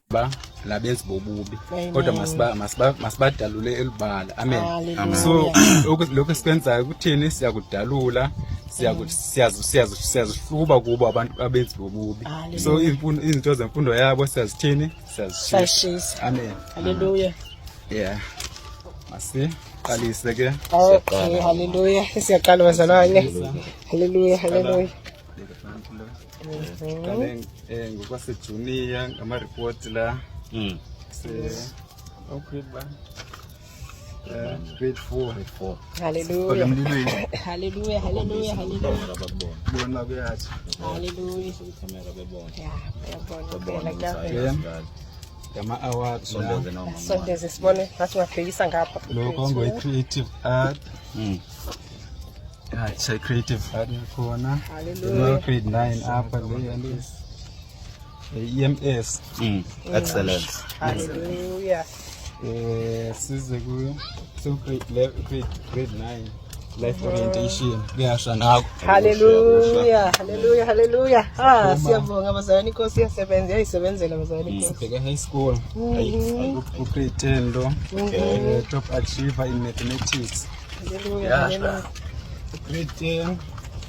Ba labenzi bobubi kodwa masibadalule elibala. Amen. So lokho esikwenzayo kuthini siyakudalula siyazihluba kubo abantu abenzi bobubi. So izinto zemfundo yabo siyazithini siyazishisa. Amen. Hallelujah. Yeah. Masi qalise ke. Okay, hallelujah. Siyaqala bazalwane. Hallelujah, hallelujah. Ngokwase junior ngama report la grade 4. Hallelujah. Hallelujah, hallelujah, hallelujah. Bona kuyathi. Hallelujah. Yeah, Yama awards so there's this morning that's what ngabhekisa ngapha. Lokho ngoyi creative art. Say creative art khona. Hallelujah. Grade 9 apha le EMS. Excellent. Hallelujah. Size kuyo so grade 9 life orientation kuyasha nakho. Hallelujah, hallelujah, hallelujah. Siyabonga abazalwane, Inkosi iyasebenza, iyayisebenzela abazalwane Inkosi. Sibheka high school grade 10 lo top achiever in mathematics. Hallelujah, hallelujah. Grade 10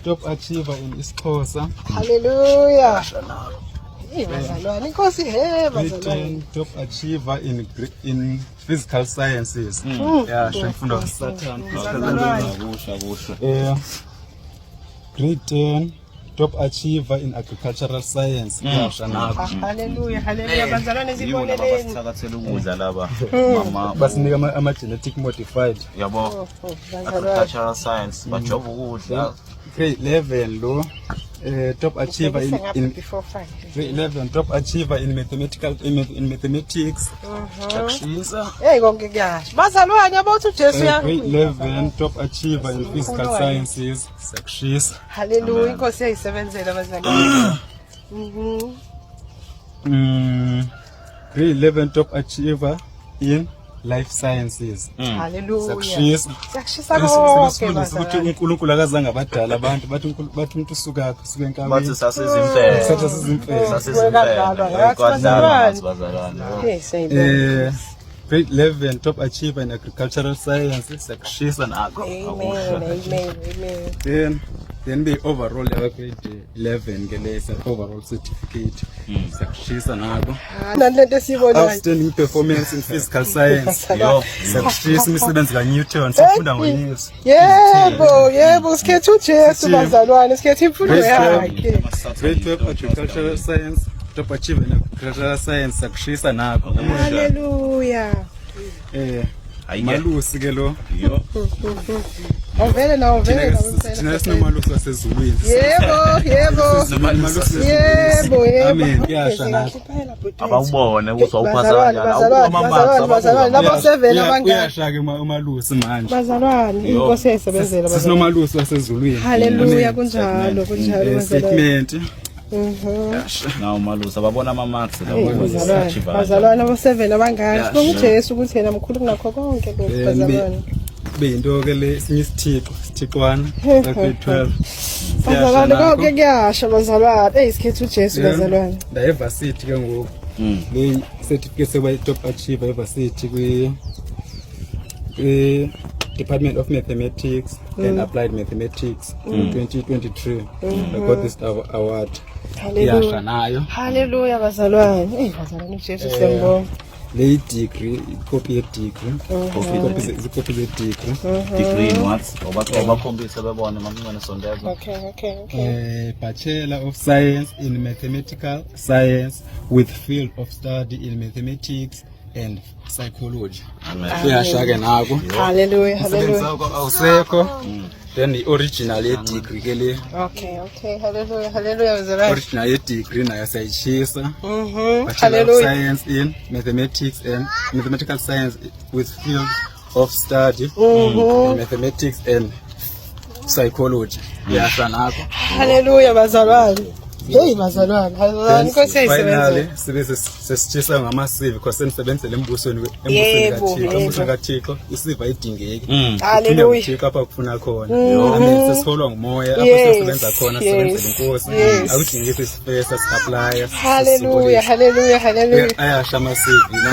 top achiever in isiXhosa. Hallelujah. Bazalwane Inkosi Grade 10 bazalwane. top achiever in physical sciences. Shemfundo Saturn. Grade 10 top achiever in agricultural science. Hallelujah, hallelujah. Bazalwane siboneleni. Sakathela ukudla laba. Mama Basinika ama genetic modified. Yabo. Agricultural science bajoba ukudla. Grade 11 lo top achiever in grade 11 top achiever in mathematics. Hey konke kuyasha. Bazalwane abathi uJesu ya. Grade 11 top achiever in physical sciences. Sakushisa. Hallelujah, Inkosi iyayisebenzela bazalwane. Grade 11 top achiever in life sciences. Hallelujah. Sakushisa. Sakushisa konke Ukuthi bazalwane. uNkulunkulu akazange abadala abantu bathi umuntu usuka enkabeni. Bathi sasizimfela. Satha sizimfela. Sasizimfela. Grade 11 top achiever in agricultural sciences. Sakushisa nakho. Amen. Then the overall grade 11 ngelesa overall certificate. Sakushisa nakho. Nalento sibonayo. Outstanding performance in physical science. Sakushisa imisebenzi kaNewton sifunda ngoYesu. Yebo sikhetha uJesu bazalwane, sikhetha imfundo yakhe. Grade 12 agricultural science top achiever in agricultural science. Sakushisa nakho. Hallelujah. Malusi ke lo. Avele nawo vele Thina sinomalusi wasezulwini. Yebo. Amen. Kuyasha nakho. Abawubone uzawuphatha kanjani. Bazalwane laba sevela abangani. Kuyasha ke umalusi manje. Bazalwane Inkosi iyayisebenzela bazalwane. Sinomalusi wasezulwini. Hallelujah kunjalo bazalwane. Statement. Nawo malusi ababona ama marks bazalwane abasevela abangani. Sibonga uJesu ukuthi yena mkhulu kunakho konke lokho bazalwane. Beyinto ke le sinye isithixwana grade 12. Bazalwane konke kuyasha bazalwane. Isikhetha uJesu bazalwane. Diversity ke ngoku. Le certificate seba top achiever diversity kwi Department of Mathematics and Applied Mathematics in 2023. I got this award. Yasha nayo. Hallelujah bazalwane. Bazalwane uJesu siyambonga. Le degree, copy degree. Copy degree in what? Obakhombisa bebona mamncane sondeza. Okay. Bachelor of Science in Mathematical Science with field of study in mathematics and psychology. Kuyasha ke nako. Hallelujah. Awusekho. Then the original degree ke le. Okay. Hallelujah bazalwane. Original degree nayo sayishisa. Bachelor of Hallelujah. Science in Mathematics and Mathematical Science with field of study in mathematics and psychology. Yasha nako. Hallelujah bazalwane. Hey bazalwane, bazalwane Nkosi ayisebenzele. Finally sibe sesitshisa ngama-CV because senisebenzele embusweni kaThixo isiva idingeki. Hallelujah. Uthixo apha kufuna khona. Amen. Sesiholwa ngumoya apho sisebenza khona sisebenzele inkosi. Akudingeki isifesa si-apply. Hallelujah, hallelujah, hallelujah. Ayasha ama-CV na.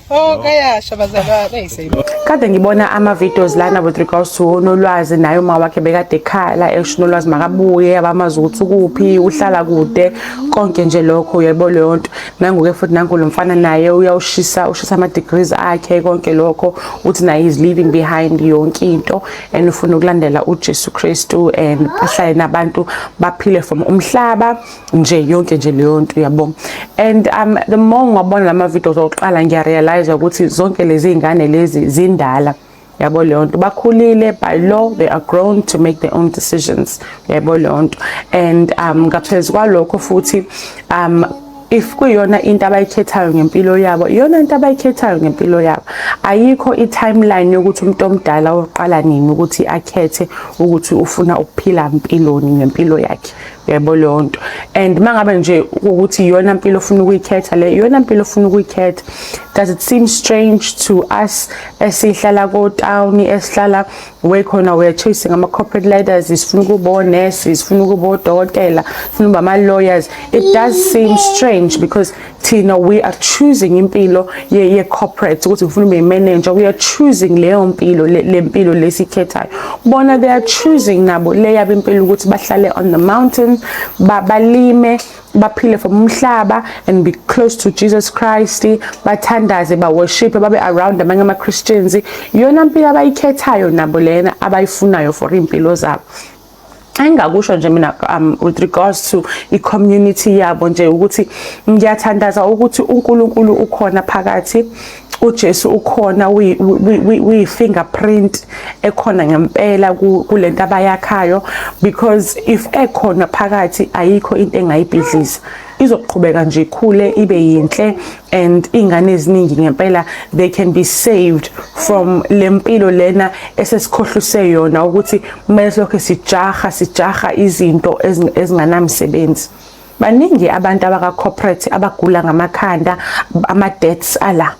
Oh kayasha bazalwane ayisebenzele. Kade ngibona ama-videos lana with regards to uNolwazi naye uma wakhe bekade ekhala esho uNolwazi makabuye abamazi ukuthi ukuphi uhlala kude konke nje lokho uyayibona leyo nto nangoke futhi nangu lo mfana naye ushisa ama-degrees akhe konke lokho uthi naye is leaving behind yonke into and ufuna ukulandela uJesu Kristu and ahlale nabantu baphile from umhlaba nje yonke nje leyo nto uyabona. And the more ngibona lama-videos oqala ngiyarealize ukuthi zonke lezi ingane lezi zindala yabo leyo nto bakhulile by law they are grown to make their own decisions yabo leyo nto. And ngaphezu kwalokho futhi if kuyona into abayikhethayo ngempilo yabo iyona into abayikhethayo ngempilo yabo ayikho i-timeline yokuthi umuntu omdala oqala nini ukuthi akhethe ukuthi ufuna ukuphila impiloni ngempilo yakhe yebo leyo nto. And mangabe nje ukuthi iyona impilo ufuna ukuyikhetha le iyona impilo ufuna ukuyikhetha. Does it seem strange to us esihlala ko town esihlala wekhona we are chasing ama corporate leaders sifuna ukuba onurse sifuna ukuba odokotela sifuna ukuba ama lawyers? It does seem strange because thina we are choosing impilo ye corporate ukuthi ufuna ube manager we are choosing leyo mpilo le mpilo lesikhethayo bona they are choosing nabo le yabo impilo ukuthi bahlale on the mountains balime baphile from umhlaba and be close to Jesus Christ bathandaze ba worship babe around amanye ama Christians iyona impilo abayikhethayo nabo lena abayifunayo for impilo zabo. Engakusho nje mina with regards to i-community yabo nje ukuthi ngiyathandaza ukuthi uNkulunkulu ukhona phakathi uJesu ukhona we fingerprint ekhona ngempela kulento abayakhayo because if ekhona phakathi ayikho into engayibhidlisa izoqhubeka nje ikhule ibe yinhle and ingane eziningi ngempela they can be saved from lempilo lena esesikhohluse yona ukuthi kumele lokho sijaha izinto ezinganamsebenzi. Baningi abantu abaka corporate abagula ngamakhanda ama debts ala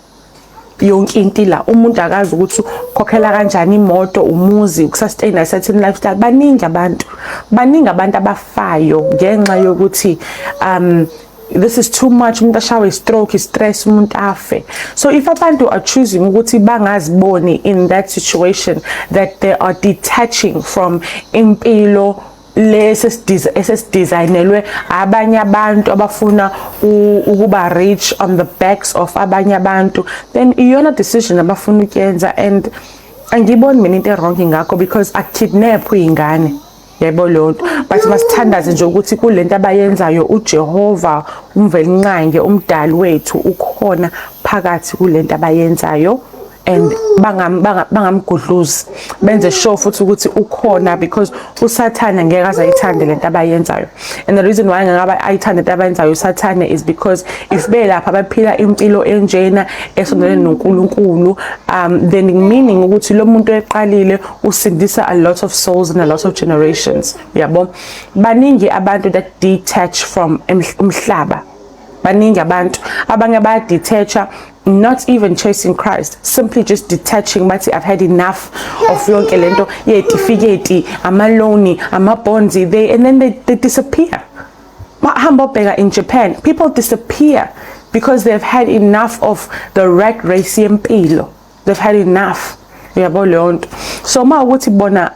yonke into la umuntu akazi ukuthi ukhokhela kanjani imoto umuzi ukusustain a certain lifestyle. Baningi abantu abafayo ngenxa yokuthi this is too much umuntu ashawe stroke stress umuntu afe. So if abantu are choosing ukuthi bangaziboni in that situation that they are detaching from impilo lesesdesignelwe abanye abantu abafuna ukuba rich on the backs of abanye abantu then iyona decision abafuna ukuyenza and angiboni mina into wrong ngakho because akidnap ingane yebo lonto but masithandaze nje ukuthi kulento abayenzayo uJehova umvelinqange umdali wethu ukhona phakathi kulento abayenzayo and bangamgudluzi benze sure futhi ukuthi ukhona because uSathane ngeke azayithande lento abayenzayo. And the reason why ngeke ayithande lento abayenzayo uSathane is because if belapha baphila impilo enjena esondelene noNkulunkulu then meaning ukuthi lo muntu eqalile usindisa a lot of souls and a lot of generations yabo. Baningi abantu that detach from umhlaba baningi abantu abanye baya detacha not even chasing Christ, simply just detaching but I've had enough of yonke lento yetifikethi amaloni amabonzi and then they disappear. In Japan people disappear because they've had enough of the rat race yempilo. They've had enough yabo leyo nto. So ma ukuthi bona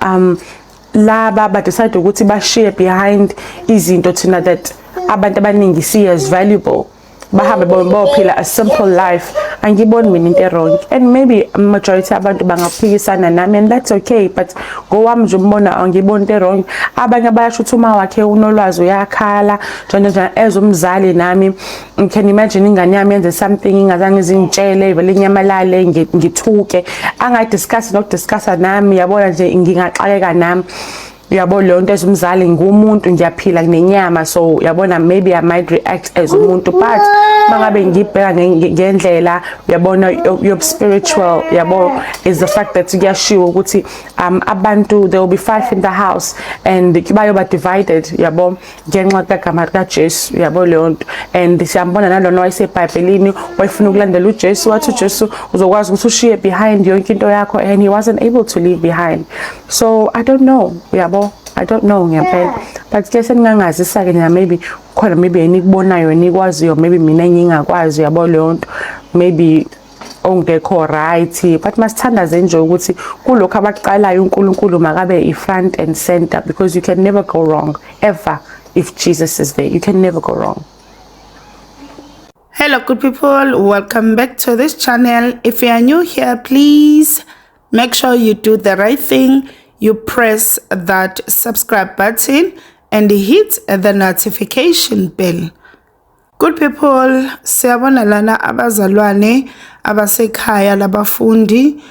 laba ba decide ukuthi ba share behind izinto thina that abantu abaningi see as valuable bahambe bophila a simple life angiboni mina into wrong and maybe majority abantu bangaphikisana nami and that's okay but ngowami nje umbona angiboni into wrong. Abanye bayasho ukuthi uma wakhe uNolwazi uyakhala njalo ezomzali nami can imagine ingane yami yenze something ingazange izintshele ivele inyamalale ngithuke angadiscuss nokudiscussa nami yabona nje ngingaxakeka nami uyabo leyo nto ezumzali ngumuntu ngiyaphila nenyama, so uyabona maybe I might react as umuntu, but mangabe ngibheka ngendlela uyabona your spiritual yabo is the fact that kuyashiwo ukuthi abantu there will be 5 in the house and bayoba divided yabo ngenxa kagama kaJesu yabo leyo nto. And siyambona nalona wayeseBhayibhelini wayefuna ukulandela uJesu, wathi uJesu uzokwazi ukuthi ushiye behind yonke into yakho, and he wasn't able to leave behind. So I don't know yabo, I don't know ngempela, but ke seningangazisa ke maybe khona maybe enikubonayo enikwaziyo maybe mina ngingakwazi yabo leyo nto, maybe ongekho right, but masithandaze nje ukuthi kulokho abaqalayo uNkulunkulu makabe ifront and center, because you can never go wrong ever if Jesus is there. You can never go wrong. Hello good people, welcome back to this channel. If you are new here, please make sure you do the right thing. You press that subscribe button and hit the notification bell. Good people, siyabona lana abazalwane abasekhaya labafundi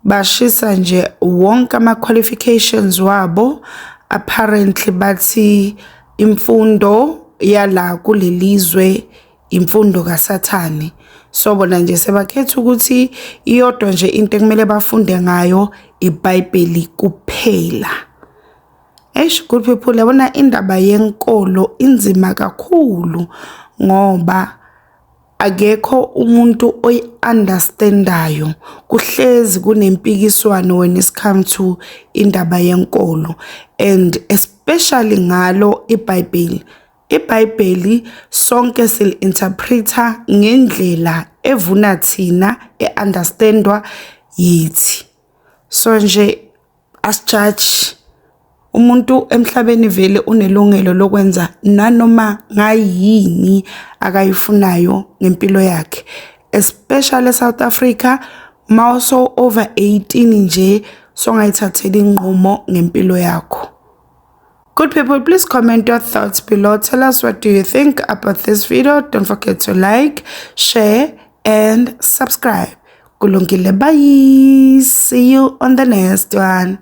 bashisa nje wonke ama qualifications wabo. Apparently bathi imfundo yala kulelizwe imfundo kaSathane. So bona nje sebakhetha ukuthi iyodwa nje into ekumele bafunde ngayo iBhayibheli kuphela. Good people, yabona indaba yenkolo inzima kakhulu ngoba akekho umuntu oyi-understandayo. Kuhlezi kunempikiswano when it comes to indaba yenkolo, and especially ngalo iBhayibheli. iBhayibheli sonke sil-interpreta ngendlela evuna thina e-understandwa yithi. So nje asijudge umuntu emhlabeni, vele unelungelo lokwenza nanoma ngayini akayifunayo ngempilo yakhe, especially South Africa mawuso over 18 nje songayithathela inqumo ngempilo yakho. Good people, please comment your thoughts below. Tell us what do you think about this video. Don't forget to like, share and subscribe. Kulungile, bye. See you on the next one.